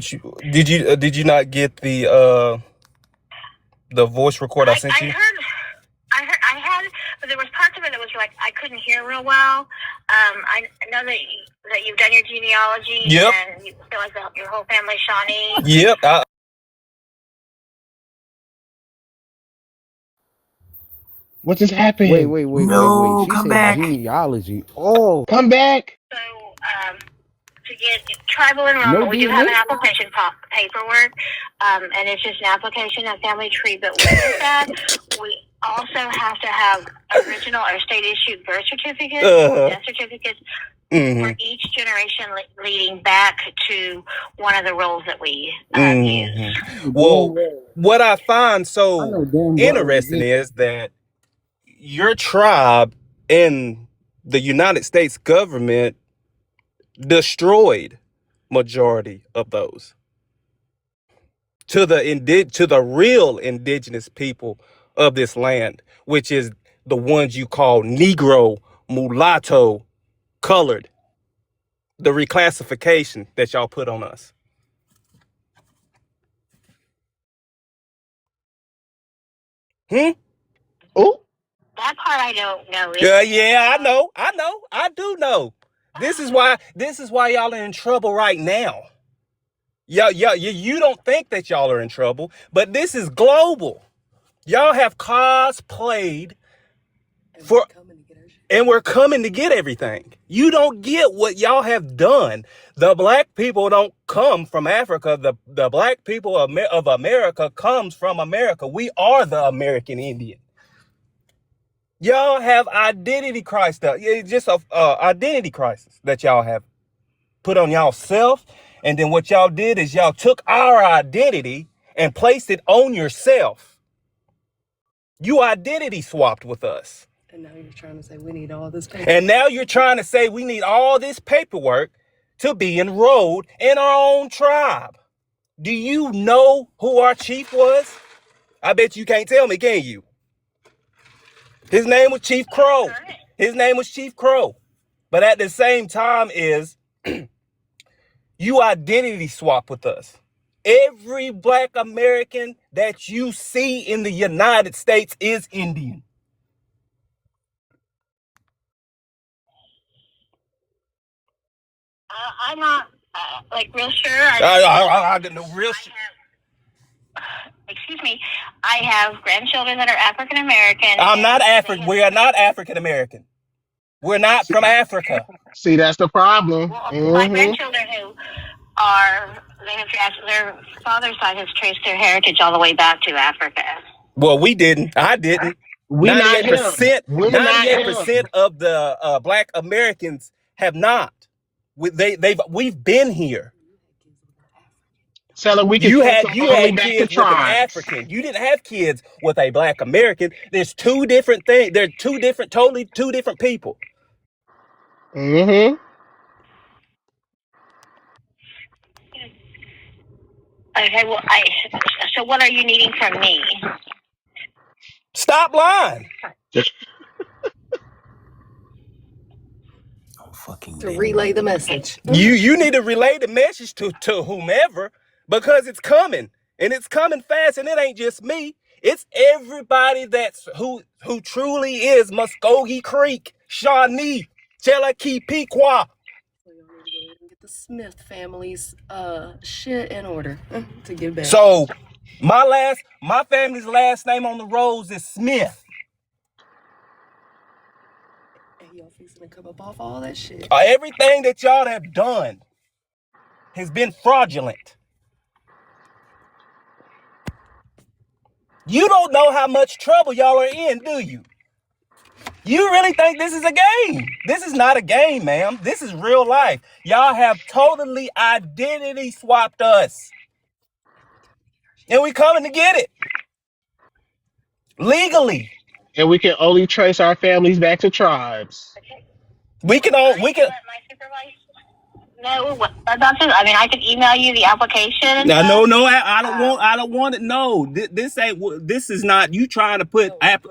Did you not get the voice record I sent you? I had, but there was parts of it that was like I couldn't hear real well. I know that you've done your genealogy. Yep. And you feel like your whole family Shawnee. Yep. What just happened? Wait. No, She come said back. genealogy. Oh, Come back. So, to get tribal enrollment, No we do have an DNA? application paperwork, and it's just an application of family tree. But with that, we also have to have original or state-issued birth certificates or death certificates for each generation leading back to one of the roles that we use. Well, what I find I so know damn well interesting is that your tribe and the United States government destroyed majority of those to the real indigenous people of this land, which is the ones you call Negro, mulatto, colored, the reclassification that y'all put on us. Oh, that part I don't know. Yeah, I do know. This is why y'all are in trouble right now. You don't think that y'all are in trouble, but this is global. Y'all have cosplayed for, and we're coming to get everything. You don't get what y'all have done. The black people don't come from Africa. The black people of America comes from America. We are the American Indian. Y'all have identity crisis. It's just a identity crisis that y'all have put on y'all self. And then what y'all did is y'all took our identity and placed it on yourself. You identity swapped with us. And now you're trying to say we need all this paperwork. And now you're trying to say we need all this paperwork to be enrolled in our own tribe. Do you know who our chief was? I bet you can't tell me, can you? His name was Chief Crow. His name was Chief Crow. But at the same time is you identity swap with us. Every black American that you see in the United States is Indian. I'm not real sure. I got no real sure. Excuse me. I have grandchildren that are African American. I'm not African. We are not African American. We're not from Africa. see, that's the problem. My grandchildren who are their father's side has traced their heritage all the way back to Africa. Well, we didn't. I didn't. We 98%. not 98% of the black Americans have not. We've been here. So we can You had kids with an African. You didn't have kids with a black American. There's two different things. They're totally two different people. Mm-hmm. Okay, well, so what are you needing from me? Stop lying. To relay the message. You need to relay the message to whomever, because it's coming, and it's coming fast, and it ain't just me. It's everybody who truly is Muskogee Creek, Shawnee, Cherokee, Pequot. So y'all need to go ahead and get the Smith family's shit in order to give back. So my family's last name on the rolls is Smith. And y'all fixing to come up off all that shit. Everything that y'all have done has been fraudulent. You don't know how much trouble y'all are in, do you? You really think this is a game? This is not a game, ma'am. This is real life. Y'all have totally identity swapped us. And we coming to get it. Legally. And we can only trace our families back to tribes. We can. No, about this. I mean, I could email you the application. No, I don't want it. No, this ain't. This is not you trying to put. Part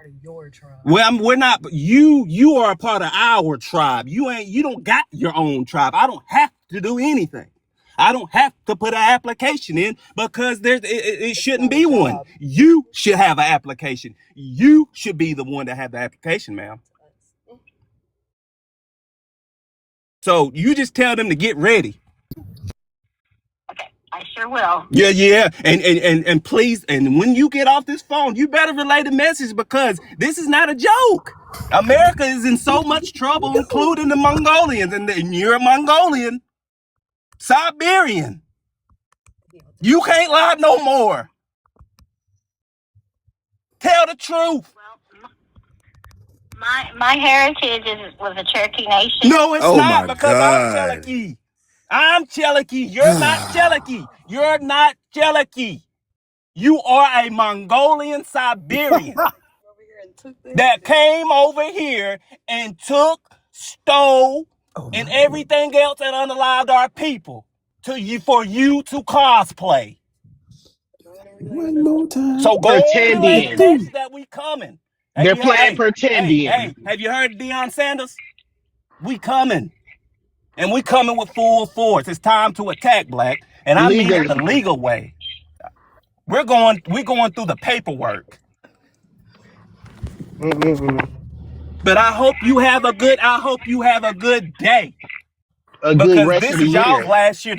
of your tribe. Well, we're not. You are a part of our tribe. You don't got your own tribe. I don't have to do anything. I don't have to put an application in because it shouldn't be one. You should have an application. You should be the one to have the application, ma'am. So you just tell them to get ready. Okay, I sure will. Yeah. And please, and when you get off this phone, you better relay the message because this is not a joke. America is in so much trouble, including the Mongolians, and you're a Mongolian, Siberian. You can't lie no more. Tell the truth. Well, my heritage was a Cherokee Nation. No, it's not because I'm Cherokee. I'm Cherokee. You're not Cherokee. You're not Cherokee. You are a Mongolian Siberian that came over here and took, stole, and everything else that unalived our people for you to cosplay. One more time. So go Pretending. that we coming. They're playing pretending. Hey, have you heard Deion Sanders? We coming. And we coming with full force. It's time to attack, Black. And I mean it the legal way. We're going through the paperwork. But I hope you have a good day. A good rest of the year. Because this is y'all's last year.